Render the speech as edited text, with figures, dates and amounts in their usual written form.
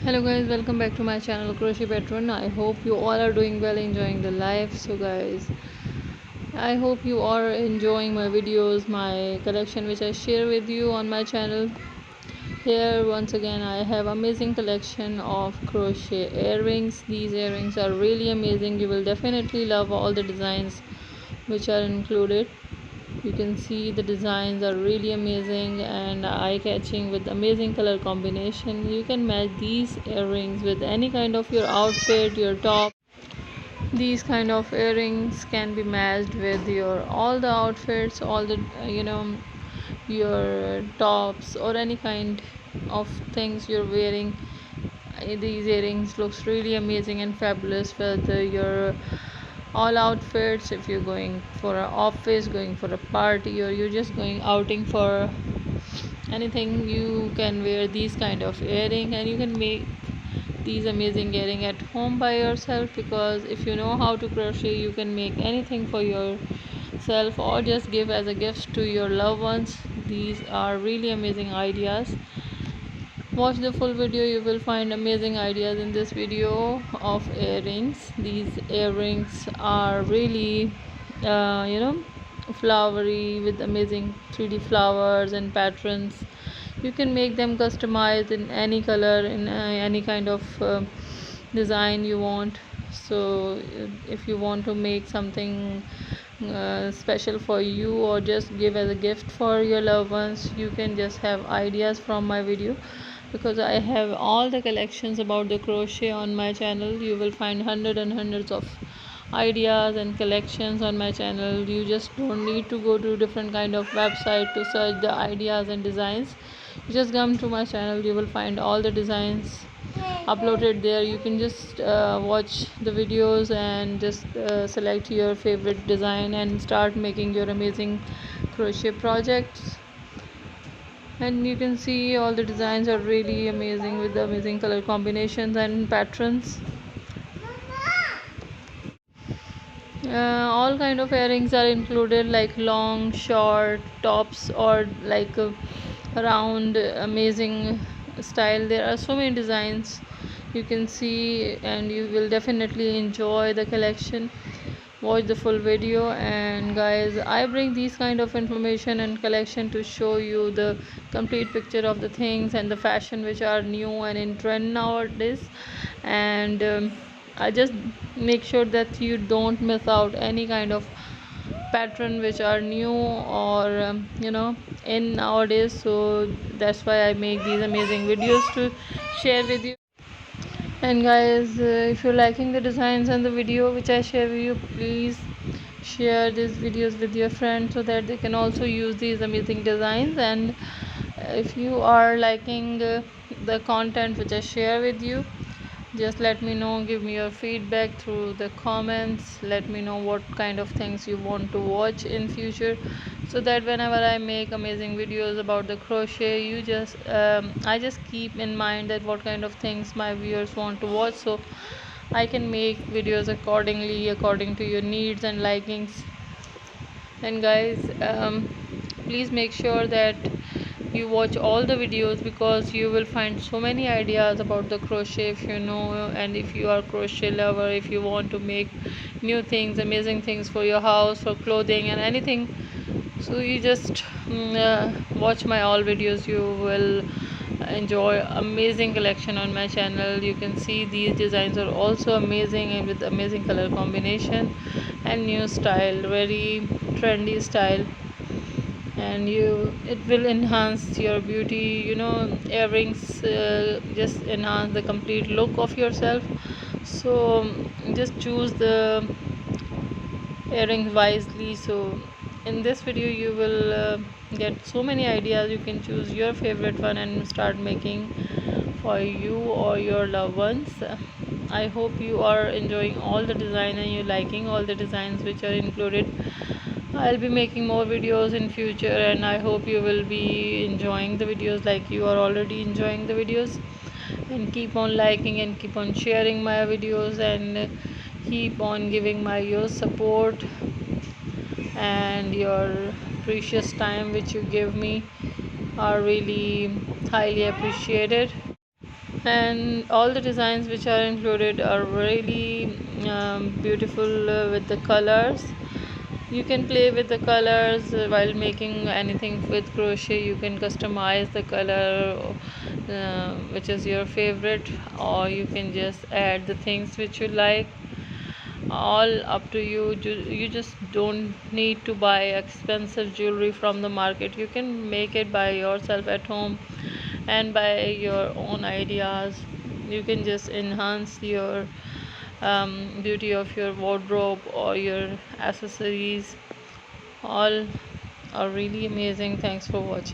Hello guys, welcome back to my channel Crochet Patron. I hope you all are doing well, enjoying the life. So guys, I hope you are enjoying my videos, my collection which I share with you on my channel. Here once again I have amazing collection of crochet earrings. These earrings are really amazing. You will definitely love all the designs which are included. You can see the designs are really amazing and eye-catching with amazing color combination. You can match these earrings with any kind of your outfit, your top. These kind of earrings can be matched with your all the outfits, all the your tops or any kind of things you're wearing. These earrings looks really amazing and fabulous with your all outfits. If you're going for an office, going for a party, or you're just going outing for anything, you can wear these kind of earring and you can make these amazing earring at home by yourself, because if you know how to crochet you can make anything for yourself or just give as a gift to your loved ones. These are really amazing ideas. Watch the full video, you will find amazing ideas in this video of earrings. These earrings are really flowery with amazing 3D flowers and patterns. You can make them customized in any color, in any kind of design you want. So if you want to make something special for you or just give as a gift for your loved ones, you can just have ideas from my video, because I have all the collections about the crochet on my channel. You will find hundreds and hundreds of ideas and collections on my channel. You just don't need to go to different kind of website to search the ideas and designs. You just come to my channel, you will find all the designs uploaded there. You can just watch the videos and just select your favorite design and start making your amazing crochet projects. And you can see all the designs are really amazing with the amazing color combinations and patterns. All kind of earrings are included, like long, short, tops, or like round amazing style. There are so many designs you can see and you will definitely enjoy the collection. Watch the full video. And guys, I bring these kind of information and collection to show you the complete picture of the things and the fashion which are new and in trend nowadays. And I just make sure that you don't miss out any kind of pattern which are new or in nowadays. So that's why I make these amazing videos to share with you. And guys, if you're liking the designs and the video which I share with you, please share these videos with your friends so that they can also use these amazing designs. And if you are liking the content which I share with you, just let me know, give me your feedback through the comments. Let me know what kind of things you want to watch in future, so that whenever I make amazing videos about the crochet, you just I just keep in mind that what kind of things my viewers want to watch, so I can make videos accordingly, according to your needs and likings. And guys, please make sure that you watch all the videos, because you will find so many ideas about the crochet. If you know, and if you are crochet lover, if you want to make new things, amazing things for your house, for clothing and anything, so you just watch my all videos. You will enjoy amazing collection on my channel. You can see these designs are also amazing and with amazing color combination and new style, very trendy style. And it will enhance your beauty. Earrings just enhance the complete look of yourself. So just choose the earrings wisely. So in this video you will get so many ideas. You can choose your favorite one and start making for you or your loved ones. I hope you are enjoying all the design and you liking all the designs which are included. I'll be making more videos in future, and I hope you will be enjoying the videos like you are already enjoying the videos. And keep on liking and keep on sharing my videos, and keep on giving my your support and your precious time which you give me are really highly appreciated. and all the designs which are included are really beautiful with the colors. You can play with the colors while making anything with crochet. You can customize the color which is your favorite, or you can just add the things which you like. All up to you. You just don't need to buy expensive jewelry from the market. You can make it by yourself at home, and by your own ideas you can just enhance your beauty of your wardrobe or your accessories. All are really amazing. Thanks for watching.